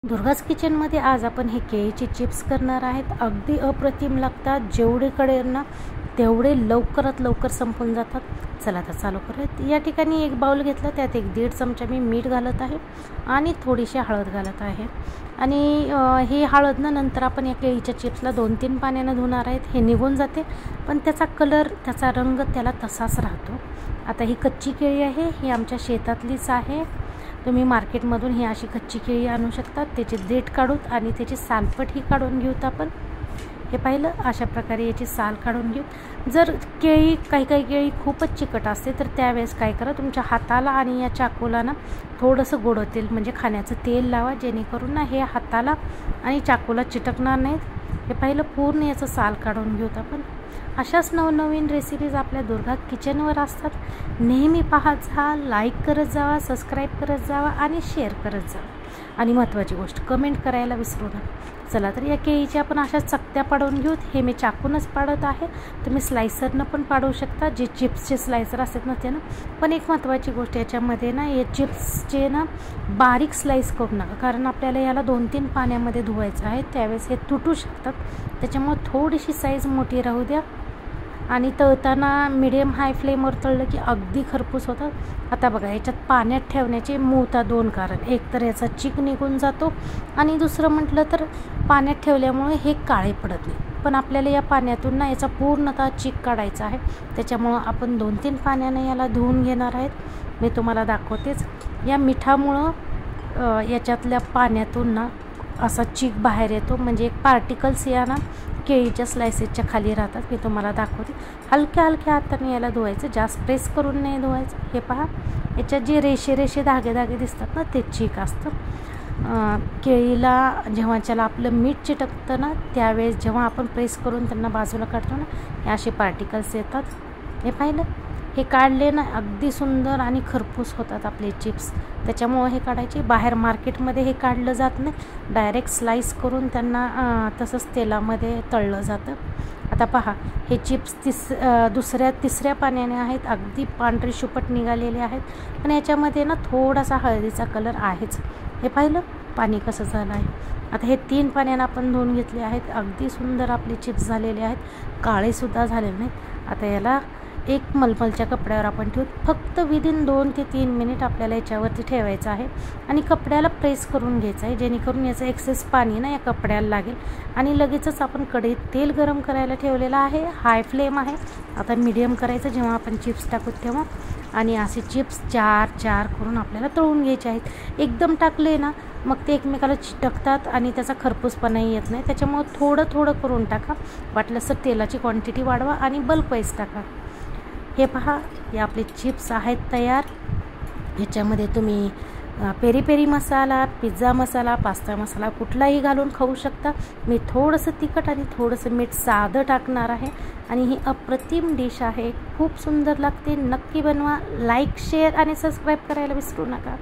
दुर्गाज किचनमध्ये आज आपण हे केळीचे चिप्स करणार आहेत। अगदी अप्रतिम लागतात। जेवढे कडेल ना तेवढे लवकरात लवकर संपून जातात। चला आता चालू करूयात। या ठिकाणी एक बाउल घेतला, त्यात 1-1.5 चमचा मी मीठ घालत आहे आणि थोडीशी हळद घालत आहे। आणि हे हळद ना नंतर आपण या केळीच्या चिप्सला 2-3 पाण्याने धुणार आहेत। हे निघून जाते, पण त्याचा कलर, त्याचा रंग त्याला तसाच राहतो। आता ही कच्ची केळी आहे, ही आमच्या शेतातलीच आहे। तुम्ही मार्केटमधून ही अशी कच्ची केळी आणू शकता। त्याची देठ काढूत आणि त्याची सालपट ही काढून घेऊत आपण। हे पाहिलं, अशा प्रकारे याची साल काढून घेऊ। जर केळी काही केळी खूपच चिकट असते तर त्यावेळेस काय करा, तुमच्या हाताला आणि या चाकूला ना थोडंसं गोड तेल म्हणजे खाण्याचं तेल लावा, जेणेकरून ना हे हाताला आणि चाकूला चिटकणार नाहीत। हे पाहिलं, पूर्ण याचं साल काढून घेऊत आपण। अशाच नवनवीन रेसिपीज आपल्या दुर्गा किचनवर असतात। नेहमी पाहत जा, लाईक करत जावा, सबस्क्राईब करत जावा आणि शेअर करत जावा। आणि महत्त्वाची गोष्ट, कमेंट करायला विसरू नका। चला तर या केळीच्या आपण अशा चकत्या पाडून घेऊत। हे मी चाकूनच पाडत आहे, तुम्ही स्लायसरनं पण पाडू शकता, जे चिप्सचे स्लायसर असतात ना त्यानं। पण एक महत्त्वाची गोष्ट, याच्यामध्ये ना हे चिप्सचे ना बारीक स्लाइस करू नका, कारण आपल्याला याला 2-3 पाण्यामध्ये धुवायचं आहे, त्यावेळेस हे तुटू शकतात। त्याच्यामुळे थोडीशी साईज मोठी राहू द्या आणि तळताना मीडियम हाय फ्लेमवर तळलं की अगदी खरपूस होतात। आता बघा, याच्यात पाण्यात ठेवण्याचे मूळतः 2 कारण, एक तर याचा चिक निघून जातो आणि दुसरं म्हटलं तर पाण्यात ठेवल्यामुळे हे काळे पडत नाही। पण आपल्याला या पाण्यातून ना याचा पूर्णतः चिक काढायचा आहे, त्याच्यामुळं आपण 2-3 पाण्याने याला धुवून घेणार आहेत। मी तुम्हाला दाखवतेच। या मिठामुळं याच्यातल्या पाण्यातून ना असा चिक बाहेर येतो, म्हणजे एक पार्टिकल्स या ना केळीच्या स्लायसेसच्या खाली राहतात। मी तुम्हाला दाखवते। हलक्या हाताने याला धुवायचं, जास्त प्रेस करून नाही धुवायचं। हे पहा, याच्यात जे रेषे धागे दिसतात ना ते चीक असतं। केळीला जेव्हा त्याला आपलं मीठ चिटकतं ना, त्यावेळेस जेव्हा आपण प्रेस करून त्यांना बाजूला काढतो ना, हे असे पार्टिकल्स येतात। हे पाहिलं, हे काढले ना अगदी सुंदर आणि खरपूस होतात आपले चिप्स। त्याच्यामुळे हे काढायचे। बाहेर मार्केटमध्ये हे काढलं जात नाही, डायरेक्ट स्लाइस करून त्यांना तसंच तेलामध्ये तळलं जातं। आता पहा, हे चिप्स तिसऱ्या पाण्याने आहेत, अगदी पांढरे शुपट निघालेले आहेत, पण याच्यामध्ये ना थोडासा हळदीचा कलर आहेच। हे पाहिलं पाणी कसं झालं आहे। आता हे 3 पाण्याने आपण धुवून घेतले आहेत। अगदी सुंदर आपले चिप्स झालेले आहेत, काळेसुद्धा झालेले नाहीत। आता याला एक मलमलच्या कपड्यावर आपण ठेवू। फक्त विदिन 2 ते 3 मिनिट आपल्याला याच्यावरती ठेवायचं आहे आणि कपड्याला प्रेस करून घ्यायचं आहे, जेणेकरून याचं एक्सेस पाणी ना या कपड्याला लागेल। आणि लगेचच आपण कढईत तेल गरम करायला ठेवलेलं आहे, हाय फ्लेम आहे। आता मीडियम करायचं जेव्हा आपण चिप्स टाकू तेव्हा। आणि असे चिप्स 4 करून आपल्याला तळून घ्यायचे आहेत। एकदम टाकले ना मग ते एकमेकाला चिटकतात आणि त्याचा खरपूसपणाही येत नाही। त्याच्यामुळे थोडं करून टाका, वाटलंच तर तेलाची क्वांटिटी वाढवा आणि बल्क वाईज टाका। हे पहा, हे आपले चिप्स आहेत तयार। ह्याच्यामध्ये तुम्ही पेरी पेरी मसाला, पिझ्झा मसाला, पास्ता मसाला कुठलाही घालून खाऊ शकता। मी थोडंसं तिखट आणि थोडंसं मीठ साधं टाकणार आहे आणि ही अप्रतिम डिश आहे, खूप सुंदर लागते। नक्की बनवा, लाईक, शेअर आणि सबस्क्राईब करायला विसरू नका।